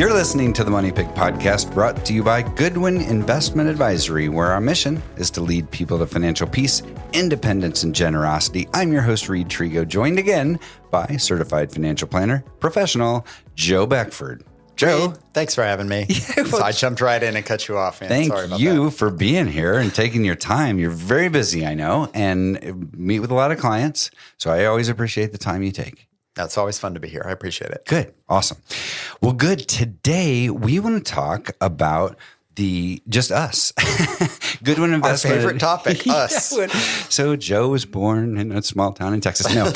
You're listening to the Money Pig Podcast, brought to you by Goodwin Investment Advisory, where our mission is to lead people to financial peace, independence, and generosity. I'm your host, Reed Trigo, joined again by certified financial planner, professional Joe Beckford. Joe, Reed, thanks for having me. So I jumped right in and cut you off, man. Thank Sorry about you that. for being here and taking your time. You're very busy, I know, and meet with a lot of clients. So I always appreciate the time you take. That's always fun to be here. I appreciate it. Good. Awesome. Well, good. Today, we want to talk about just us. Goodwin Investment. Our favorite topic, us. So Joe was born in a small town in Texas. No,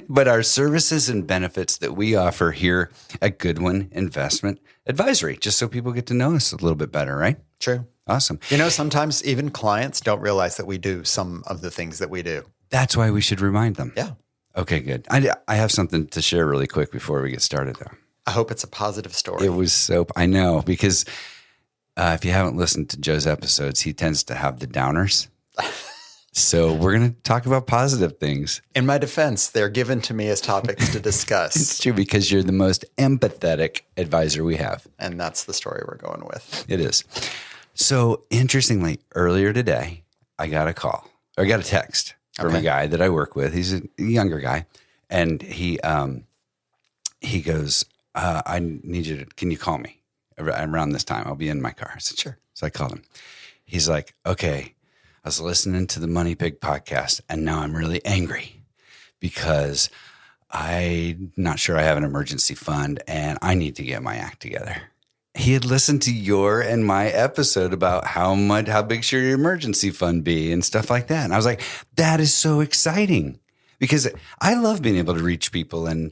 but our services and benefits that we offer here at Goodwin Investment Advisory, just so people get to know us a little bit better, right? True. Awesome. You know, sometimes even clients don't realize that we do some of the things that we do. That's why we should remind them. Yeah. Okay, good. I have something to share really quick before we get started, though. I hope it's a positive story. It was I know, because if you haven't listened to Joe's episodes, he tends to have the downers. So we're going to talk about positive things. In my defense, they're given to me as topics to discuss. It's true, because you're the most empathetic advisor we have. And that's the story we're going with. It is. So interestingly, earlier today, I got a text from a guy that I work with. He's a younger guy. And he goes, I need you to, can you call me around this time? I'll be in my car. I said, sure. So I called him. He's like, okay, I was listening to the Money Pig podcast, and now I'm really angry because I'm not sure I have an emergency fund and I need to get my act together. He had listened to your and my episode about how big should your emergency fund be and stuff like that. And I was like, that is so exciting, because I love being able to reach people and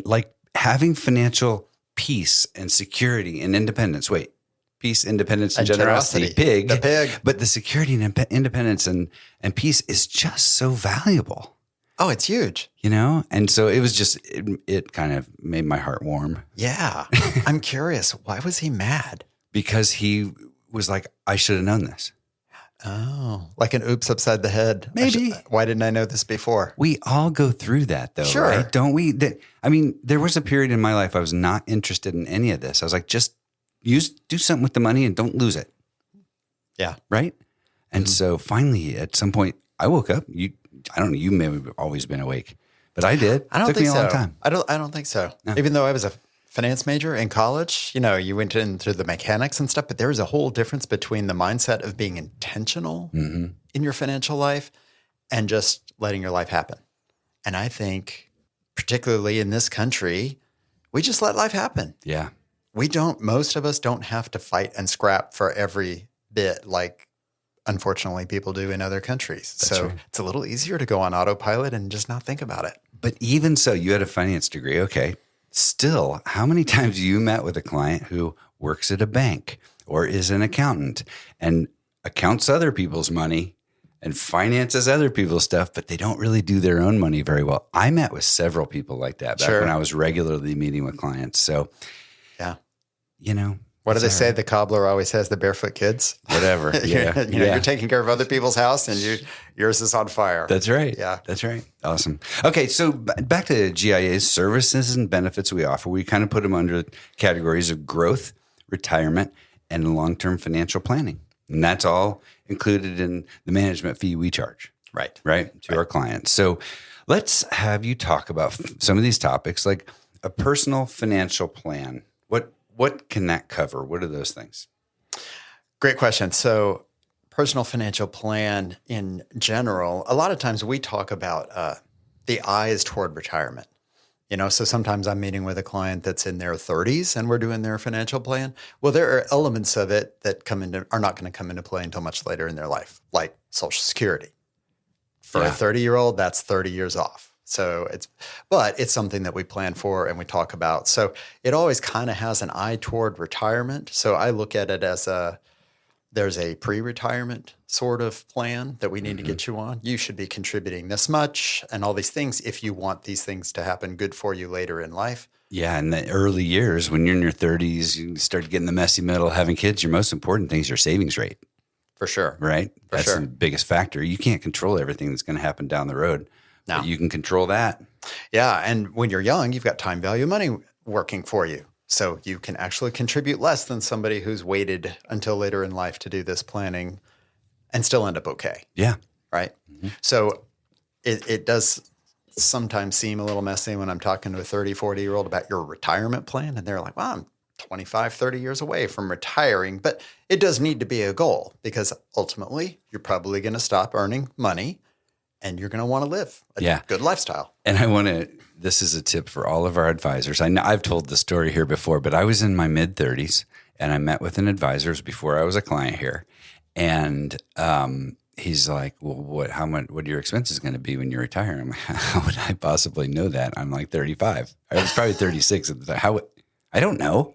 like having financial peace and security and independence. Wait, peace, independence, and generosity. Pig. The pig. But the security and independence and peace is just so valuable. Oh, it's huge. You know? And so it was just, it kind of made my heart warm. Yeah. I'm curious. Why was he mad? Because he was like, I should have known this. Oh, like an oops upside the head. Maybe. Why didn't I know this before? We all go through that, though, Sure. right? Don't we? There was a period in my life I was not interested in any of this. I was like, just do something with the money and don't lose it. Yeah. Right? And so finally, at some point, I woke up. I don't know, you may have always been awake, but I did. I don't Took think me a so. long time. I don't think so. No. Even though I was a finance major in college, you went into the mechanics and stuff, but there was a whole difference between the mindset of being intentional in your financial life and just letting your life happen. And I think, particularly in this country, we just let life happen. Yeah. Most of us don't have to fight and scrap for every bit like, unfortunately, people do in other countries. So it's a little easier to go on autopilot and just not think about it. But even so, you had a finance degree. Okay. Still, how many times you met with a client who works at a bank or is an accountant and accounts other people's money and finances other people's stuff, but they don't really do their own money very well? I met with several people like that back when I was regularly meeting with clients. So, yeah, what do they say? The cobbler always has the barefoot kids. Whatever. Yeah. You're taking care of other people's house and yours is on fire. That's right. Yeah. That's right. Awesome. Okay. So back to GIA's services and benefits we offer. We kind of put them under categories of growth, retirement, and long-term financial planning. And that's all included in the management fee we charge. Right. To our clients. So let's have you talk about some of these topics, like a personal financial plan. What can that cover? What are those things? Great question. So personal financial plan in general, a lot of times we talk about the eyes toward retirement. So sometimes I'm meeting with a client that's in their 30s and we're doing their financial plan. Well, there are elements of it that are not going to come into play until much later in their life, like Social Security. For a 30-year-old, that's 30 years off. So it's something that we plan for and we talk about. So it always kind of has an eye toward retirement. So I look at it as there's a pre-retirement sort of plan that we need to get you on. You should be contributing this much and all these things if you want these things to happen good for you later in life. Yeah, in the early years, when you're in your 30s, you start getting the messy middle, having kids, your most important thing is your savings rate. For sure. Right? That's the biggest factor. You can't control everything that's going to happen down the road. No. But you can control that. Yeah, and when you're young, you've got time value of money working for you. So you can actually contribute less than somebody who's waited until later in life to do this planning and still end up okay. Yeah. Right. Mm-hmm. So it does sometimes seem a little messy when I'm talking to a 30, 40-year-old about your retirement plan. And they're like, well, I'm 25, 30 years away from retiring. But it does need to be a goal because ultimately you're probably going to stop earning money and you're going to want to live a good lifestyle. And this is a tip for all of our advisors. I know I've told the story here before, but I was in my mid 30s and I met with an advisor before I was a client here. And he's like, well, what are your expenses going to be when you retire? I'm like, how would I possibly know that? I'm like 35. I was probably 36 at the time. I don't know.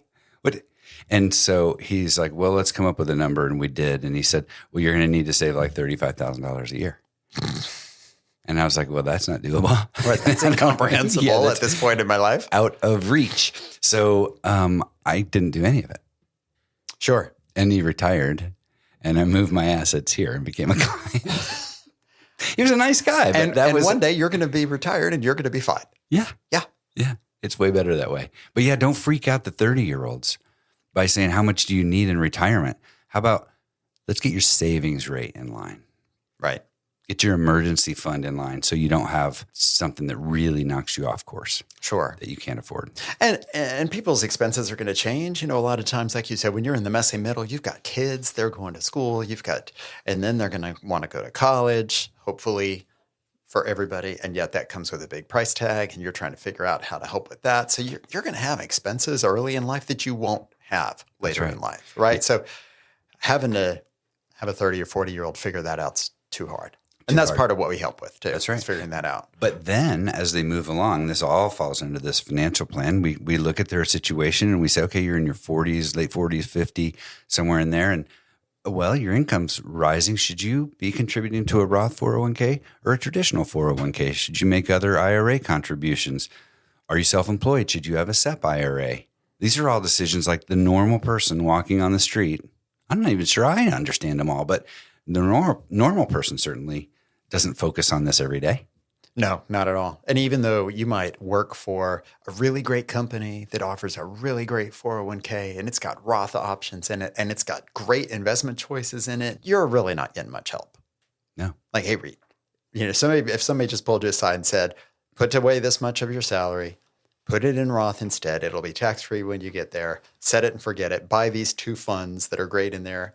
And so he's like, well, let's come up with a number. And we did. And he said, well, you're going to need to save like $35,000 a year. And I was like, well, that's not doable. Right, that's incomprehensible at this point in my life. Out of reach. So I didn't do any of it. Sure. And he retired. And I moved my assets here and became a client. He was a nice guy. But and one day you're going to be retired and you're going to be fine. Yeah. Yeah. Yeah. It's way better that way. But yeah, don't freak out the 30-year-olds by saying, how much do you need in retirement? How about let's get your savings rate in line? Right. Get your emergency fund in line so you don't have something that really knocks you off course. Sure. That you can't afford. And people's expenses are going to change. You know, a lot of times, like you said, when you're in the messy middle, you've got kids, they're going to school, and then they're going to want to go to college, hopefully for everybody. And yet that comes with a big price tag and you're trying to figure out how to help with that. So you're going to have expenses early in life that you won't have later in life. Right. Yeah. So having to have a 30 or 40-year-old figure that out's too hard. And that's part of what we help with, too. That's right. Is figuring that out. But then as they move along, this all falls into this financial plan. We look at their situation and we say, okay, you're in your 40s, late 40s, 50, somewhere in there. And, well, your income's rising. Should you be contributing to a Roth 401k or a traditional 401k? Should you make other IRA contributions? Are you self-employed? Should you have a SEP IRA? These are all decisions like the normal person walking on the street. I'm not even sure I understand them all, but the normal person certainly doesn't focus on this every day. No, not at all. And even though you might work for a really great company that offers a really great 401k and it's got Roth options in it and it's got great investment choices in it, you're really not getting much help. No. Like, hey, Reed, if somebody just pulled you aside and said, put away this much of your salary, put it in Roth instead, it'll be tax-free when you get there, set it and forget it, buy these 2 funds that are great in there.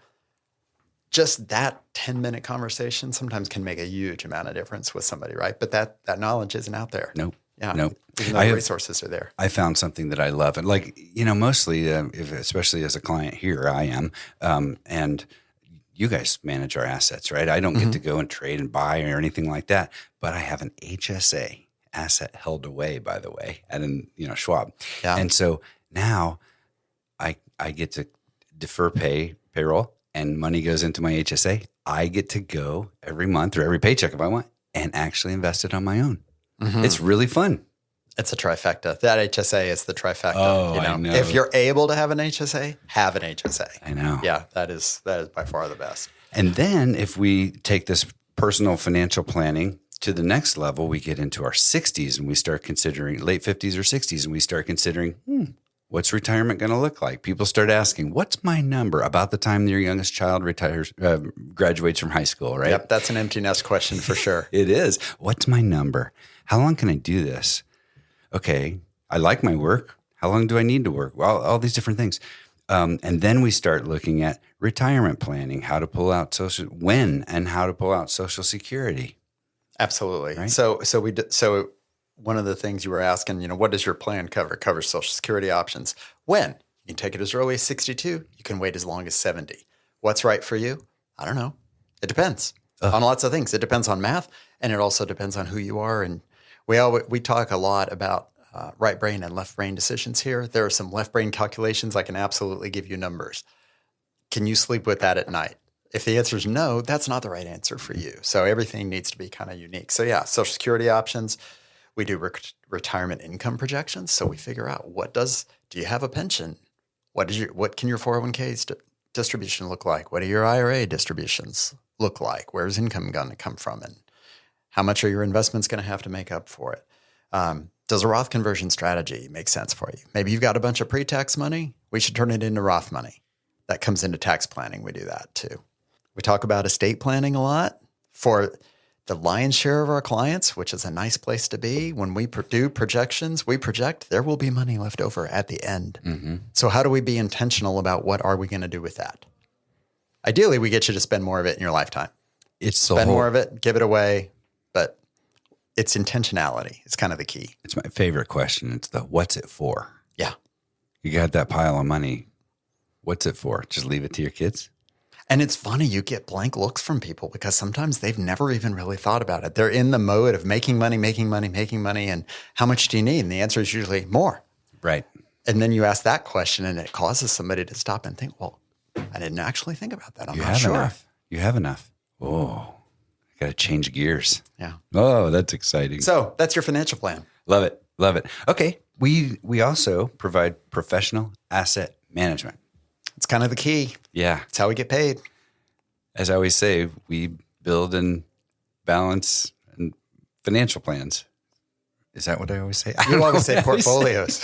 Just that 10-minute conversation sometimes can make a huge amount of difference with somebody, right? But that knowledge isn't out there. Nope. Yeah. Nope. Even though the resources are there. I found something that I love. And like, mostly, especially as a client here, I am. And you guys manage our assets, right? I don't get to go and trade and buy or anything like that. But I have an HSA, asset held away, by the way, at Schwab. Yeah. And so now I get to defer payroll. And money goes into my HSA, I get to go every month or every paycheck if I want and actually invest it on my own. Mm-hmm. It's really fun. It's a trifecta. That HSA is the trifecta. Oh, I know. If you're able to have an HSA, have an HSA. I know. Yeah, that is by far the best. And then if we take this personal financial planning to the next level, we get into our 60s and we start considering late 50s or 60s and we start considering, what's retirement going to look like? People start asking, what's my number about the time your youngest child graduates from high school, right? Yep, that's an empty nest question for sure. It is. What's my number? How long can I do this? Okay, I like my work. How long do I need to work? Well, all these different things. And then we start looking at retirement planning, how to pull out when and how to pull out Social Security. Absolutely. Right? So one of the things you were asking, what does your plan cover? It covers Social Security options. When? You can take it as early as 62. You can wait as long as 70. What's right for you? I don't know. It depends on lots of things. It depends on math, and it also depends on who you are. And we talk a lot about right brain and left brain decisions here. There are some left brain calculations. I can absolutely give you numbers. Can you sleep with that at night? If the answer is no, that's not the right answer for you. So everything needs to be kind of unique. So yeah, Social Security options. We do retirement income projections, so we figure out do you have a pension? What can your 401k distribution look like? What do your IRA distributions look like? Where's income going to come from, and how much are your investments going to have to make up for it? Does a Roth conversion strategy make sense for you? Maybe you've got a bunch of pre-tax money. We should turn it into Roth money. That comes into tax planning. We do that too. We talk about estate planning a lot for the lion's share of our clients, which is a nice place to be. When we do projections, we project there will be money left over at the end. Mm-hmm. So how do we be intentional about what are we going to do with that? Ideally, we get you to spend more of it in your lifetime. Spend more of it, give it away, but it's intentionality. It's kind of the key. It's my favorite question. It's the what's it for? Yeah. You got that pile of money. What's it for? Just leave it to your kids? And it's funny, you get blank looks from people because sometimes they've never even really thought about it. They're in the mode of making money. And how much do you need? And the answer is usually more. Right. And then you ask that question and it causes somebody to stop and think, well, I didn't actually think about that. I'm not sure. Enough. You have enough. Oh, I got to change gears. Yeah. Oh, that's exciting. So that's your financial plan. Love it. Love it. Okay. We also provide professional asset management. It's kind of the key. Yeah. It's how we get paid. As I always say, we build and balance and financial plans. Is that what I always say? You always say portfolios.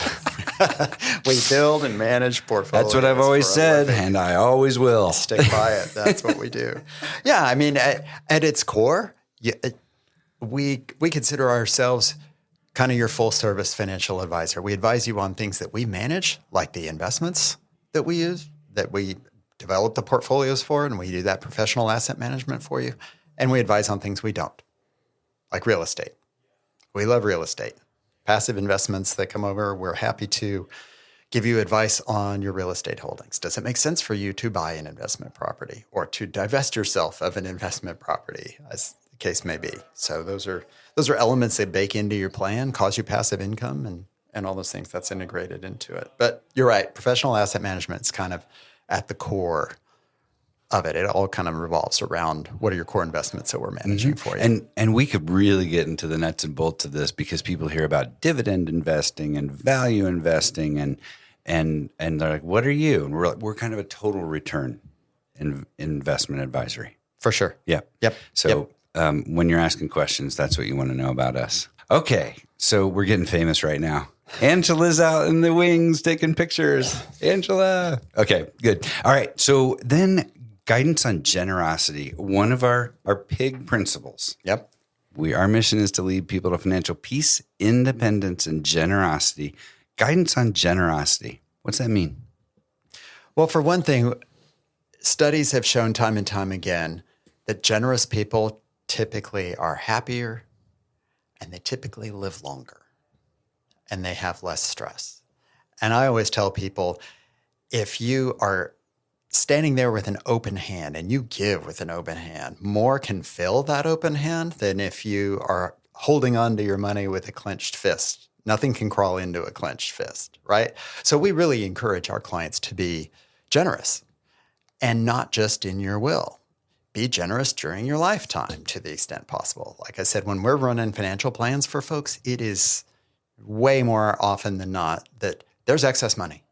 We build and manage portfolios. That's what I've always said, and I always will. Stick by it. That's what we do. Yeah, I mean, at its core, we consider ourselves kind of your full-service financial advisor. We advise you on things that we manage, like the investments that we use, that we develop the portfolios for, and we do that professional asset management for you. And we advise on things we don't, like real estate. We love real estate. Passive investments that come over, we're happy to give you advice on your real estate holdings. Does it make sense for you to buy an investment property or to divest yourself of an investment property, as the case may be? So those are elements that bake into your plan, cause you passive income, and all those things that's integrated into it. But you're right. Professional asset management is kind of at the core of it. It all kind of revolves around what are your core investments that we're managing for you. And we could really get into the nuts and bolts of this because people hear about dividend investing and value investing and they're like, what are you? And we're kind of a total return investment advisory. For sure. Yep. So when you're asking questions, that's what you want to know about us. Okay. So we're getting famous right now. Angela's out in the wings taking pictures. Angela. Okay, good. All right. So then guidance on generosity, one of our PIG principles. Yep. Our mission is to lead people to financial peace, independence, and generosity. Guidance on generosity. What's that mean? Well, for one thing, studies have shown time and time again that generous people typically are happier and they typically live longer. And they have less stress. And I always tell people, if you are standing there with an open hand and you give with an open hand, more can fill that open hand than if you are holding on to your money with a clenched fist. Nothing can crawl into a clenched fist, right? So we really encourage our clients to be generous and not just in your will. Be generous during your lifetime to the extent possible. Like I said, when we're running financial plans for folks, it is way more often than not that there's excess money.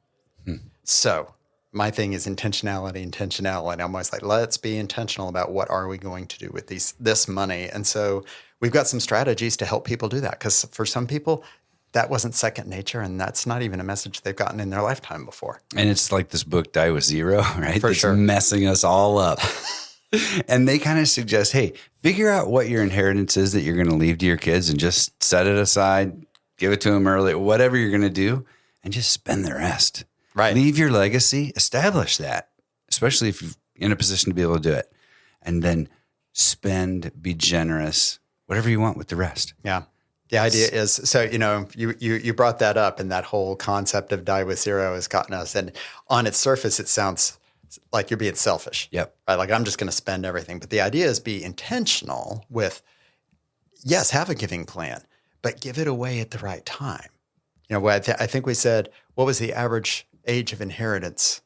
So my thing is intentionality. I'm always like, let's be intentional about what are we going to do with this money. And so we've got some strategies to help people do that. Because for some people, that wasn't second nature. And that's not even a message they've gotten in their lifetime before. And it's like this book, Die With Zero, right? For sure. Messing us all up. And they kind of suggest, hey, figure out what your inheritance is that you're going to leave to your kids and just set it aside. Give it to them early, whatever you're going to do, and just spend the rest. Right. Leave your legacy, establish that, especially if you're in a position to be able to do it. And then spend, be generous, whatever you want with the rest. Yeah. The idea is, so, you brought that up, and that whole concept of Die With Zero has gotten us. And on its surface, it sounds like you're being selfish. Yep. Right? Like, I'm just going to spend everything. But the idea is be intentional with, yes, have a giving plan, but give it away at the right time. I think we said, what was the average age of inheritance?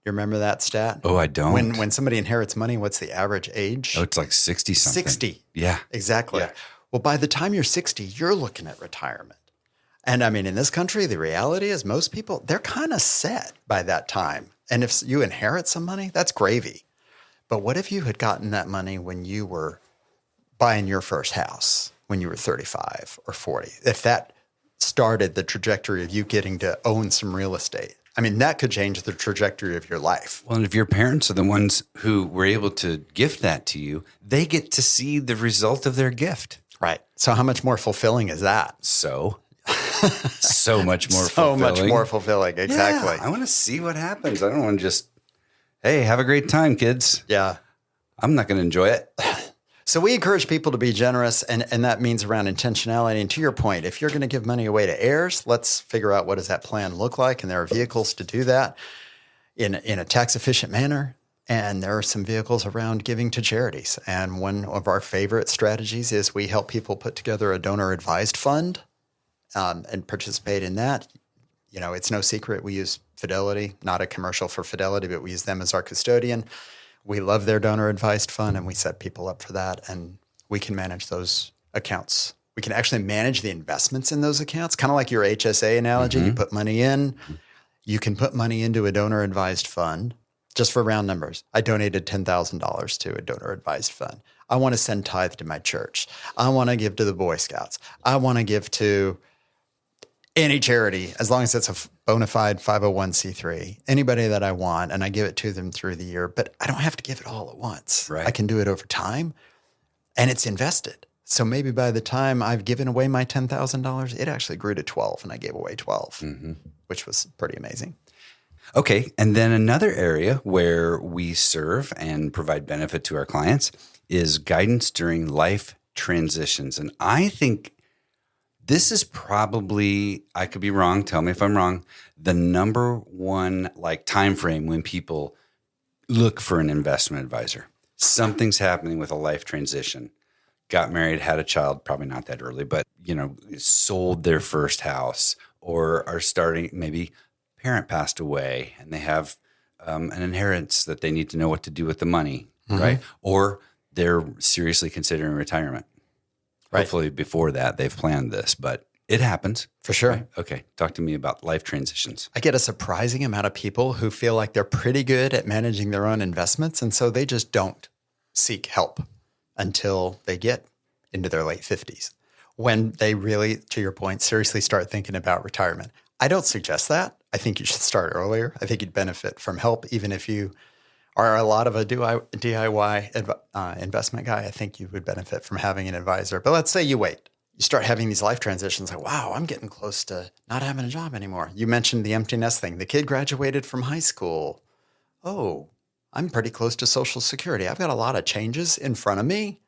You remember that stat? Oh, I don't. When somebody inherits money, what's the average age? Oh, it's like 60 something. 60. Yeah. Exactly. Yeah. Well, by the time you're 60, you're looking at retirement. And I mean, in this country, the reality is most people, they're kind of set by that time. And if you inherit some money, that's gravy. But what if you had gotten that money when you were buying your first house, when you were 35 or 40, if that started the trajectory of you getting to own some real estate, I mean, that could change the trajectory of your life. Well, and if your parents are the ones who were able to gift that to you, they get to see the result of their gift. Right. So how much more fulfilling is that? So much more So fulfilling. much more fulfilling. Exactly. Yeah, I want to see what happens. I don't want to just, hey, have a great time, kids. Yeah. I'm not going to enjoy it. So we encourage people to be generous, and that means around intentionality. And to your point, if you're going to give money away to heirs, let's figure out what does that plan look like. And there are vehicles to do that in a tax-efficient manner. And there are some vehicles around giving to charities. And one of our favorite strategies is we help people put together a donor-advised fund and participate in that. You know, it's no secret we use Fidelity, not a commercial for Fidelity, but we use them as our custodian. We love their donor-advised fund, and we set people up for that, and we can manage those accounts. We can actually manage the investments in those accounts, kind of like your HSA analogy. You put money in. You can put money into a donor-advised fund. Just for round numbers, I donated $10,000 to a donor-advised fund. I want to send tithe to my church. I want to give to the Boy Scouts. I want to give to any charity, as long as it's a bona fide 501c3, anybody that I want, and I give it to them through the year. But I don't have to give it all at once. Right. I can do it over time, and it's invested. So maybe by the time I've given away my $10,000, it actually grew to 12, and I gave away 12, which was pretty amazing. Okay. And then another area where we serve and provide benefit to our clients is guidance during life transitions. And I think this is probably, I could be wrong, tell me if I'm wrong, the number one like time frame when people look for an investment advisor. Something's happening with a life transition. Got married, had a child, probably not that early, but sold their first house or are starting, maybe parent passed away and they have an inheritance that they need to know what to do with the money, right? Or they're seriously considering retirement. Right. Hopefully before that they've planned this, but it happens. For sure. Right? Okay. Talk to me about life transitions. I get a surprising amount of people who feel like they're pretty good at managing their own investments. And so they just don't seek help until they get into their late 50s, when they really, to your point, seriously start thinking about retirement. I don't suggest that. I think you should start earlier. I think you'd benefit from help, even if you are a lot of a DIY investment guy. I think you would benefit from having an advisor. But let's say you wait. You start having these life transitions like, wow, I'm getting close to not having a job anymore. You mentioned the empty nest thing. The kid graduated from high school. Oh, I'm pretty close to Social Security. I've got a lot of changes in front of me.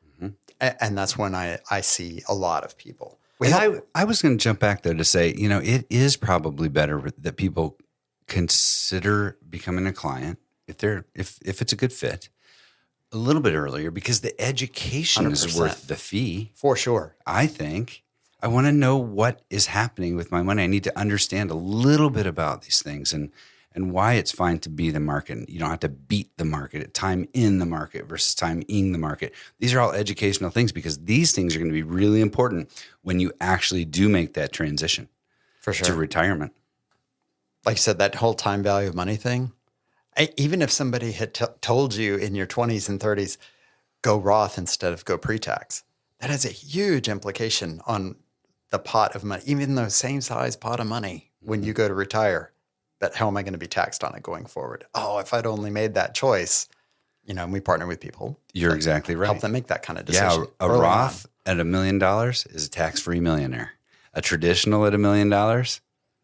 And that's when I see a lot of people. I was going to jump back there to say, it is probably better that people consider becoming a client if it's a good fit a little bit earlier, because the education 100%. is worth the fee. For sure. I think I want to know what is happening with my money. I need to understand a little bit about these things and why it's fine to be the market. You don't have to beat the market, time in the market versus time in the market. These are all educational things, because these things are going to be really important when you actually do make that transition For sure. to retirement. Like you said, that whole time value of money thing, even if somebody had told you in your 20s and 30s, go Roth instead of go pre-tax, that has a huge implication on the pot of money, even though same size pot of money when you go to retire. But how am I going to be taxed on it going forward? Oh, if I'd only made that choice, and we partner with people. You're exactly right. Help them make that kind of decision. Yeah, a Roth at $1 million is a tax-free millionaire. A traditional at $1 million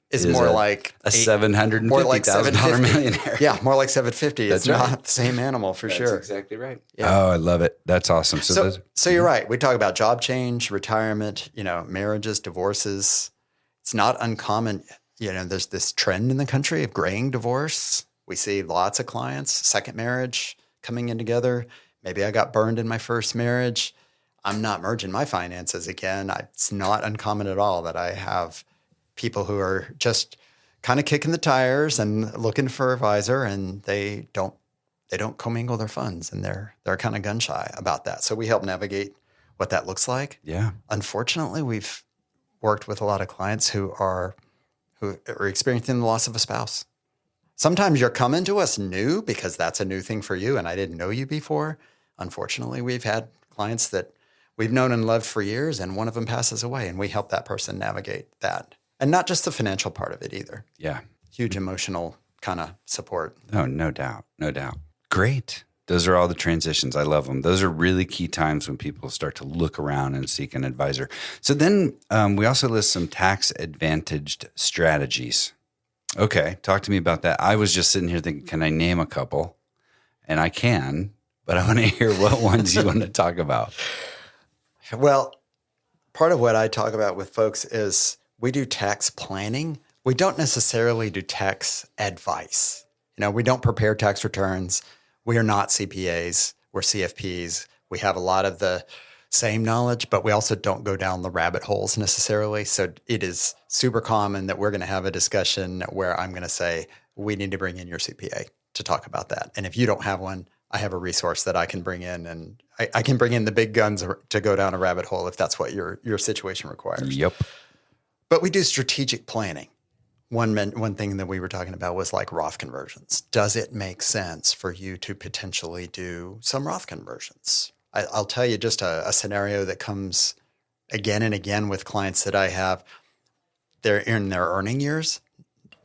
is more like a $750,000 millionaire. Yeah, more like 750. It's right. not the same animal for sure. That's exactly right. Yeah. Oh, I love it. That's awesome. So you're right. We talk about job change, retirement, marriages, divorces. It's not uncommon. There's this trend in the country of graying divorce. We see lots of clients, second marriage coming in together. Maybe I got burned in my first marriage. I'm not merging my finances again. It's not uncommon at all that I have people who are just kind of kicking the tires and looking for an advisor, and they don't commingle their funds, and they're kind of gun shy about that. So we help navigate what that looks like. Yeah. Unfortunately, we've worked with a lot of clients who are experiencing the loss of a spouse. Sometimes you're coming to us new because that's a new thing for you, and I didn't know you before. Unfortunately, we've had clients that we've known and loved for years, and one of them passes away, and we help that person navigate that. And not just the financial part of it either. Yeah. Huge emotional kind of support. Oh, no doubt. No doubt. Great. Those are all the transitions. I love them. Those are really key times when people start to look around and seek an advisor. So then we also list some tax advantaged strategies. Okay. Talk to me about that. I was just sitting here thinking, can I name a couple? And I can, but I want to hear what ones you want to talk about. Well, part of what I talk about with folks is we do tax planning. We don't necessarily do tax advice. We don't prepare tax returns. We are not CPAs. We're CFPs. We have a lot of the same knowledge, but we also don't go down the rabbit holes necessarily. So it is super common that we're going to have a discussion where I'm going to say, we need to bring in your CPA to talk about that. And if you don't have one, I have a resource that I can bring in, and I can bring in the big guns to go down a rabbit hole if that's what your situation requires. Yep. But we do strategic planning. One thing that we were talking about was like Roth conversions. Does it make sense for you to potentially do some Roth conversions? I'll tell you just a scenario that comes again and again with clients that I have. They're in their earning years.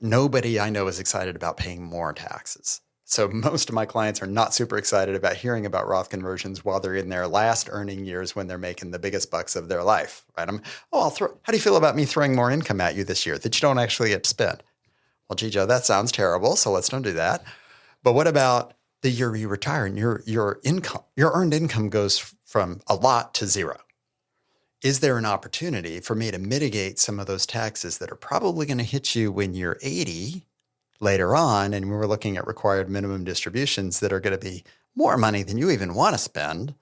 Nobody I know is excited about paying more taxes. So most of my clients are not super excited about hearing about Roth conversions while they're in their last earning years when they're making the biggest bucks of their life, right? How do you feel about me throwing more income at you this year that you don't actually get to spend? Well, gee, Joe, that sounds terrible, so let's don't do that. But what about the year you retire and your earned income goes from a lot to zero? Is there an opportunity for me to mitigate some of those taxes that are probably going to hit you when you're 80 later on, and we were looking at required minimum distributions that are going to be more money than you even want to spend?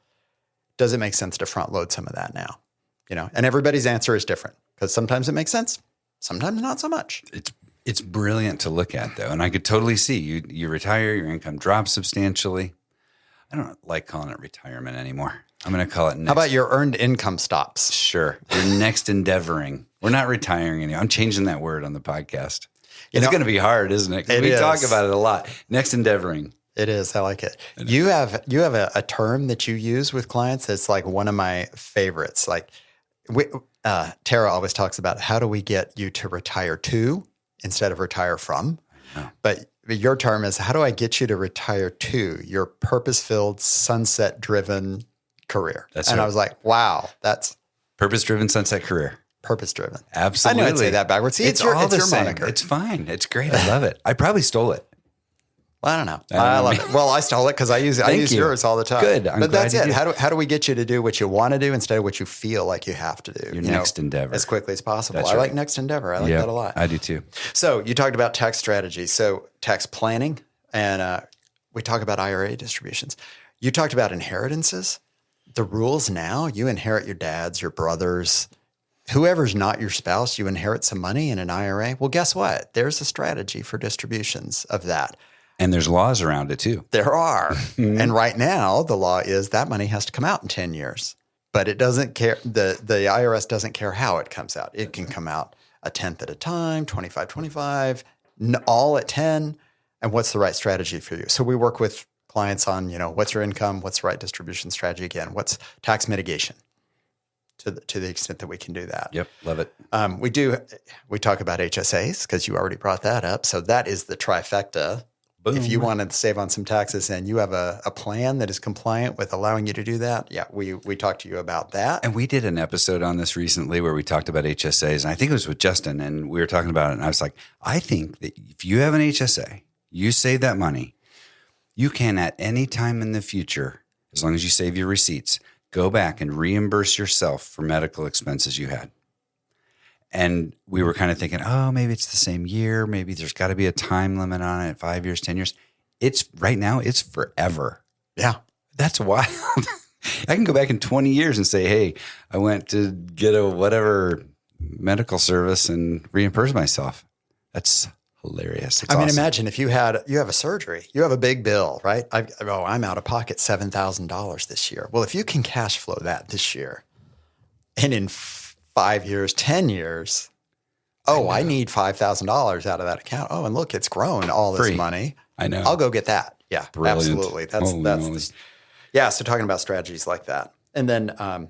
Does it make sense to front load some of that now? And everybody's answer is different, because sometimes it makes sense, sometimes not so much. It's brilliant to look at, though. And I could totally see you retire, your income drops substantially. I don't like calling it retirement anymore. I'm going to call it next. How about your earned income stops? Sure. You're next endeavoring. We're not retiring anymore. I'm changing that word on the podcast. It's going to be hard, isn't it? Because we talk about it a lot. Next endeavoring. It is. I like it. You have a term that you use with clients that's like one of my favorites. Like Tara always talks about, how do we get you to retire to instead of retire from? But your term is, how do I get you to retire to your purpose-filled, sunset-driven career? That's and right. I was like, wow, that's purpose-driven sunset career. Purpose-driven. Absolutely. I knew I'd say that backwards. See, it's your moniker. It's fine. It's great. I love it. I probably stole it. Well, I don't know. I love it. Well, I stole it because I use yours all the time. Good. But that's it. How do we get you to do what you want to do instead of what you feel like you have to do? Your next endeavor. As quickly as possible. That's I right. like next endeavor. I like that a lot. I do too. So you talked about tax strategy. So tax planning, and we talk about IRA distributions. You talked about inheritances. The rules now, you inherit your dad's, your brother's, whoever's not your spouse, you inherit some money in an IRA. Well, guess what? There's a strategy for distributions of that. And there's laws around it too. There are. And right now, the law is that money has to come out in 10 years. But it doesn't care. The IRS doesn't care how it comes out. It can come out a tenth at a time, 25, all at 10. And what's the right strategy for you? So we work with clients on, what's your income? What's the right distribution strategy? Again, what's tax mitigation to the extent that we can do that. Yep. Love it. We talk about HSAs because you already brought that up. So that is the trifecta. Boom. If you want to save on some taxes and you have a plan that is compliant with allowing you to do that, we talked to you about that. And we did an episode on this recently where we talked about HSAs, and I think it was with Justin, and we were talking about it, and I was like, I think that if you have an HSA, you save that money, you can at any time in the future, as long as you save your receipts, go back and reimburse yourself for medical expenses you had. And we were kind of thinking, oh, maybe it's the same year. Maybe there's got to be a time limit on it, 5 years, 10 years. Right now, it's forever. Yeah. That's wild. I can go back in 20 years and say, hey, I went to get a whatever medical service and reimburse myself. That's hilarious. It's awesome. Imagine if you have a surgery, you have a big bill, right? I'm out of pocket $7,000 this year. Well, if you can cash flow that this year, and in 5 years, 10 years, I need $5,000 out of that account. Oh, and look, it's grown all this money. I know. I'll go get that. Yeah, brilliant. Absolutely. So talking about strategies like that. And then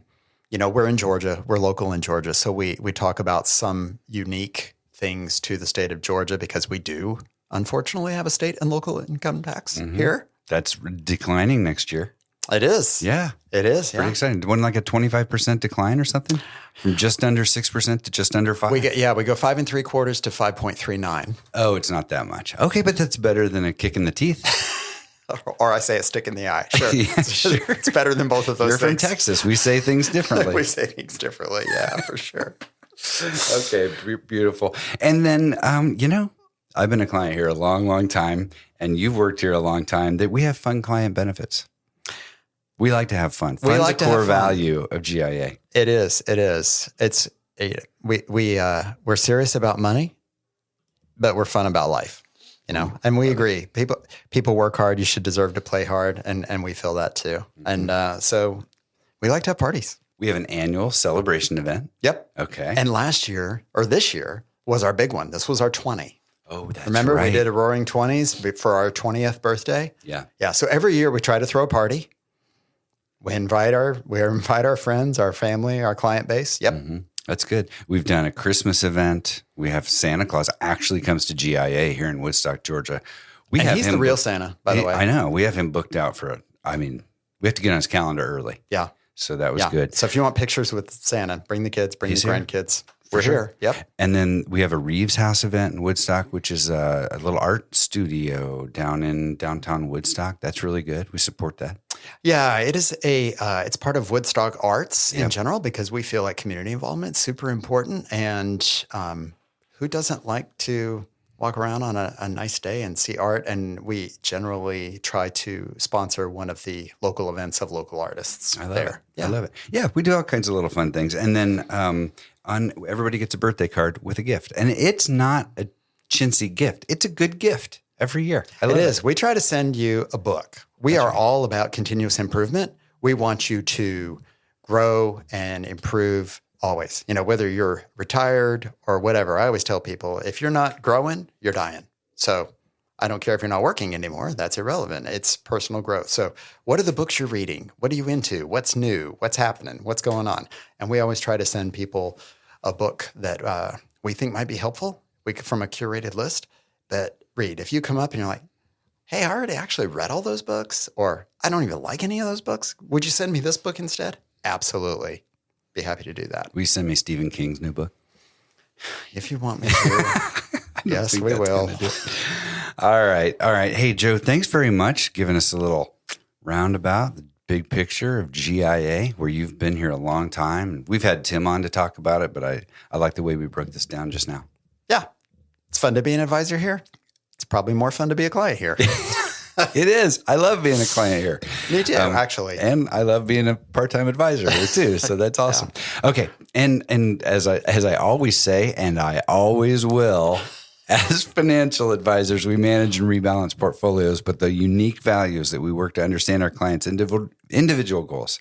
we're in Georgia, we're local in Georgia. So we talk about some unique things to the state of Georgia because we do, unfortunately, have a state and local income tax here. That's declining next year. It is. Yeah. It is. Pretty exciting. Wasn't like a 25% decline or something from just under 6% to just under 5%? We go 5 3/4 to 5.39. Oh, it's not that much. Okay, but that's better than a kick in the teeth. Or I say a stick in the eye. Sure. Yeah, sure. It's better than both of those You're things. from Texas. We say things differently. We say things differently. Yeah, for sure. Okay, beautiful. And then, I've been a client here a long, long time, and you've worked here a long time, that we have fun client benefits. We like to have fun. Fun's a core value of GIA. It is. We're serious about money, but we're fun about life. And we agree. People work hard. You should deserve to play hard, and we feel that too. And so we like to have parties. We have an annual celebration event. Yep. Okay. And this year was our big one. This was our 20. Oh, that's Remember right. we did a Roaring 20s for our 20th birthday? Yeah. Yeah. So every year we try to throw a party. We invite our friends, our family, our client base. Yep. Mm-hmm. That's good. We've done a Christmas event. We have Santa Claus actually comes to GIA here in Woodstock, Georgia. He's the real Santa, by the way. I know. We have him booked out we have to get on his calendar early. Yeah. So that was good. So if you want pictures with Santa, bring the kids, bring the grandkids. We're here. Yep. And then we have a Reeves House event in Woodstock, which is a little art studio down in downtown Woodstock. That's really good. We support that. Yeah, it is it's part of Woodstock Arts in general because we feel like community involvement is super important. And who doesn't like to walk around on a nice day and see art? And we generally try to sponsor one of the local events of local artists. I love it. Yeah. I love it. Yeah, we do all kinds of little fun things. And then everybody gets a birthday card with a gift. And it's not a chintzy gift. It's a good gift every year. I love it. Is. We try to send you a book. We are all about continuous improvement. We want you to grow and improve always. Whether you're retired or whatever, I always tell people, if you're not growing, you're dying. So I don't care if you're not working anymore. That's irrelevant. It's personal growth. So what are the books you're reading? What are you into? What's new? What's happening? What's going on? And we always try to send people a book that we think might be helpful from a curated list that read. If you come up and you're like, hey, I already actually read all those books, or I don't even like any of those books, would you send me this book instead? Absolutely. Be happy to do that. Will you send me Stephen King's new book? If you want me to. Yes, we will. All right. Hey, Joe, thanks very much giving us a little roundabout, the big picture of GIA, where you've been here a long time. We've had Tim on to talk about it, but I like the way we broke this down just now. Yeah. It's fun to be an advisor here. It's probably more fun to be a client here. It is. I love being a client here. Me too, actually. And I love being a part-time advisor here too. So that's awesome. Yeah. Okay. And as I always say, and I always will, as financial advisors, we manage and rebalance portfolios, but the unique values that we work to understand our clients' individual goals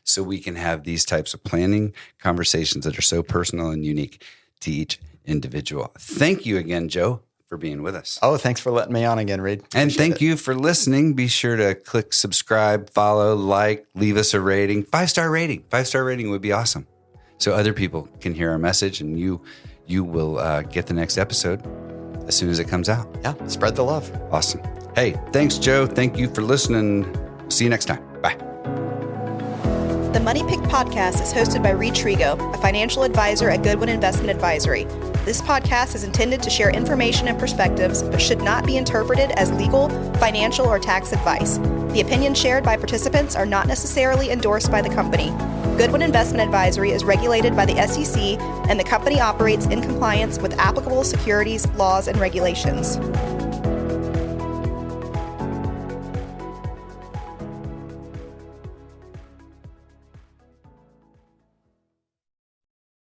so we can have these types of planning conversations that are so personal and unique to each individual. Thank you again, Joe, for being with us. Oh, thanks for letting me on again, Reed. And thank you for listening. Be sure to click subscribe, follow, leave us a rating. 5-star rating. 5-star rating would be awesome. So other people can hear our message and you will get the next episode as soon as it comes out. Yeah, spread the love. Awesome. Hey, thanks, Joe. Thank you for listening. See you next time. Bye. The Money Pick podcast is hosted by Reed Trigo, a financial advisor at Goodwin Investment Advisory. This podcast is intended to share information and perspectives, but should not be interpreted as legal, financial, or tax advice. The opinions shared by participants are not necessarily endorsed by the company. Goodwin Investment Advisory is regulated by the SEC, and the company operates in compliance with applicable securities laws and regulations.